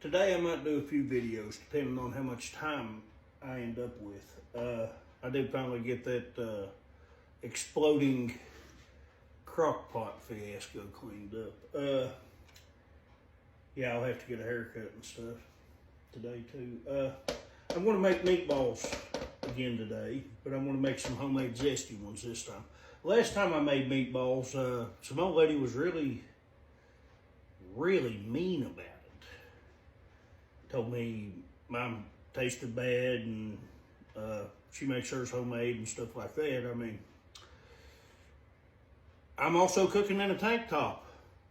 Today I might do a few videos depending on how much time I end up with. I did finally get that exploding crock pot fiasco cleaned up. Yeah, I'll have to get a haircut and stuff today too. I'm going to make meatballs again today, but I'm going to make some homemade Zesty ones this time. Last time I made meatballs, some old lady was really mean about it. Told me mine tasted bad and she makes hers homemade and stuff like that. I mean, I'm also cooking in a tank top.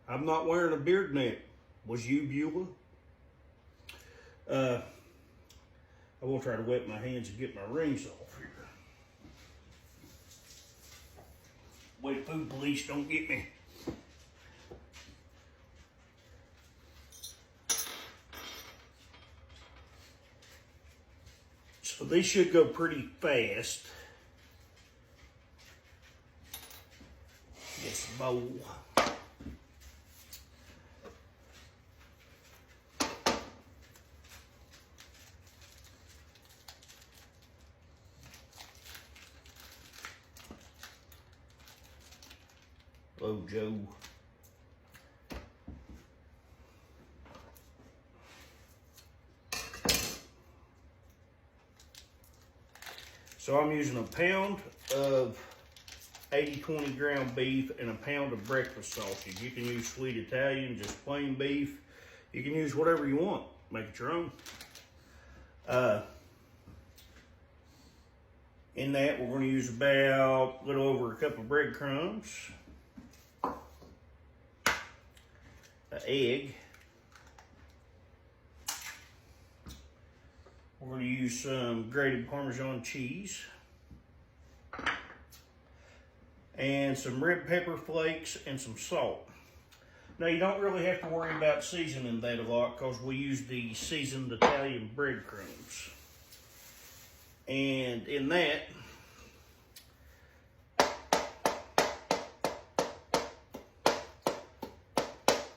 I'm not wearing a beard net. Was you, Beulah? I will try to wet my hands and get my rings off here. Wait, food police don't get me. So these should go pretty fast. This bowl. Hello, Joe. So I'm using a pound of 80-20 ground beef and a pound of breakfast sausage. You can use sweet Italian, just plain beef. You can use whatever you want. Make it your own. In that, we're going to use about a little over a cup of breadcrumbs, an egg. We're going to use some grated Parmesan cheese and some red pepper flakes and some salt. Now, you don't really have to worry about seasoning that a lot because we use the seasoned Italian breadcrumbs. And in that,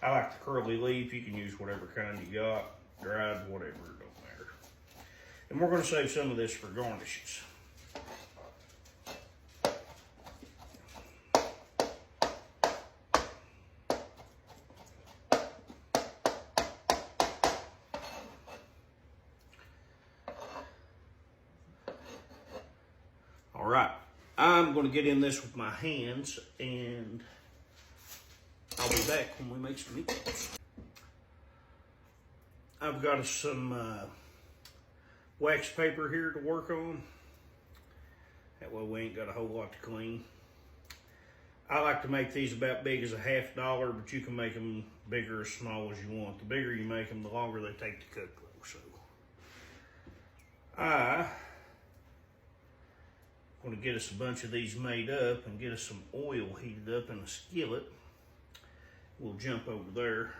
I like the curly leaf. You can use whatever kind you got, dried, whatever, it don't matter. And we're going to save some of this for garnishes. All right, I'm going to get in this with my hands and I'll be back when we make some meatballs. I've got some wax paper here to work on. That way we ain't got a whole lot to clean. I like to make these about big as a $1/2, but you can make them bigger or small as you want. The bigger you make them, the longer they take to cook though. So I'm going to get us a bunch of these made up and get us some oil heated up in a skillet. We'll jump over there.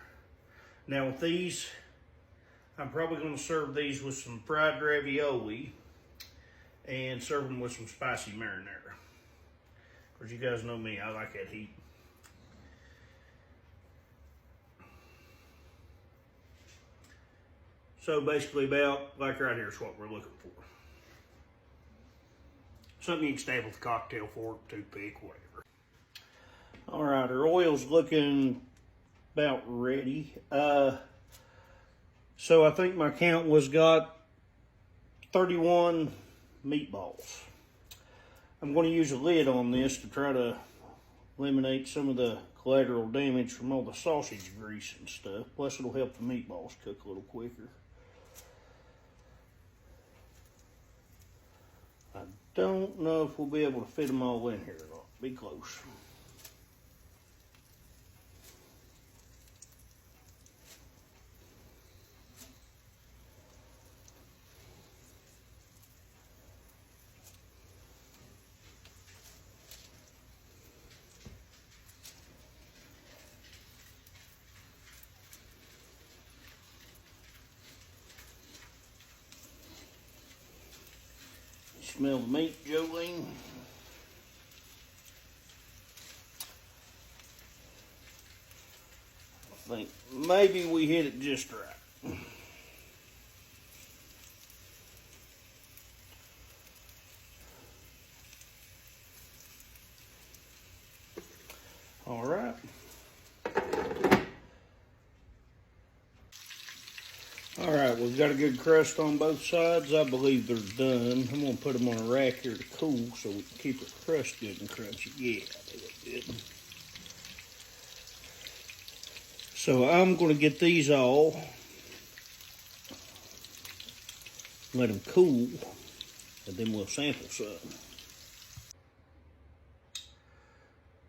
Now with these, I'm probably going to serve these with some fried ravioli and serve them with some spicy marinara. Because you guys know me, I like that heat. So basically about like right here is what we're looking for. Something you can stab with a cocktail fork, toothpick, whatever. All right, our oil's looking about ready. So I think my count was got 31 meatballs. I'm going to use a lid on this to try to eliminate some of the collateral damage from all the sausage grease and stuff. Plus it'll help the meatballs cook a little quicker. I don't know if we'll be able to fit them all in here or not. Be close. Smell the meat, Jolene. I think maybe we hit it just right. All right, we've got a good crust on both sides. I believe they're done. I'm gonna put them on a rack here to cool so we can keep the crust good and crunchy. Yeah, they look good. So I'm gonna get these all, let them cool, and then we'll sample some.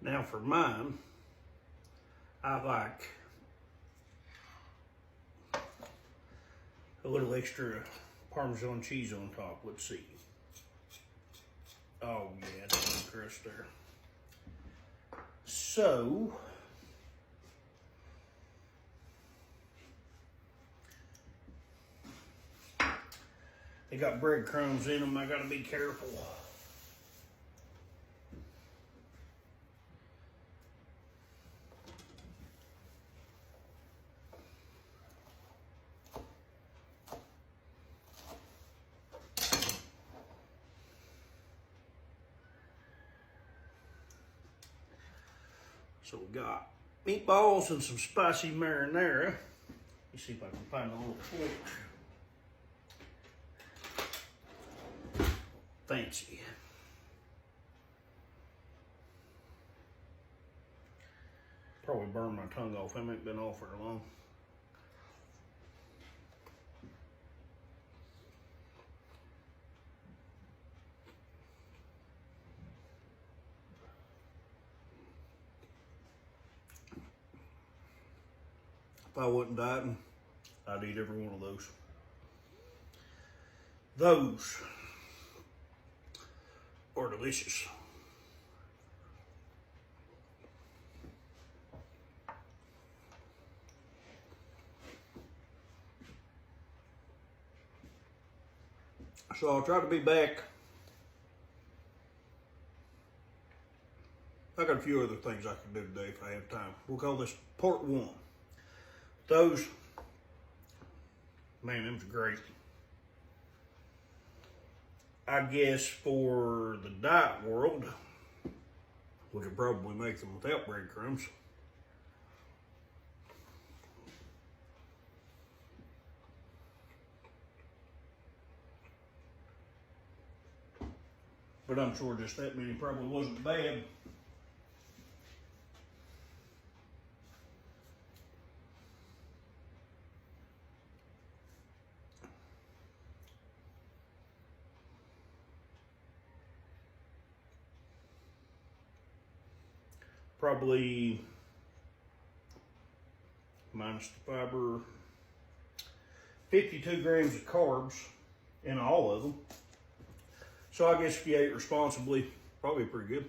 Now for mine, I like a little extra Parmesan cheese on top. Let's see. Oh yeah, that's the crust there. So, they got breadcrumbs in them. I gotta be careful. So we got meatballs and some spicy marinara. Let me see if I can find a little plate. Fancy. Probably burned my tongue off. I haven't been off for long. If I wasn't dieting, I'd eat every one of those. Those are delicious. So I'll try to be back. I got a few other things I can do today if I have time. We'll call this part one. Those, man, them's great. I guess for the diet world, we could probably make them without breadcrumbs. But I'm sure just that many probably wasn't bad. Probably minus the fiber, 52 grams of carbs in all of them. So I guess if you ate responsibly, probably pretty good.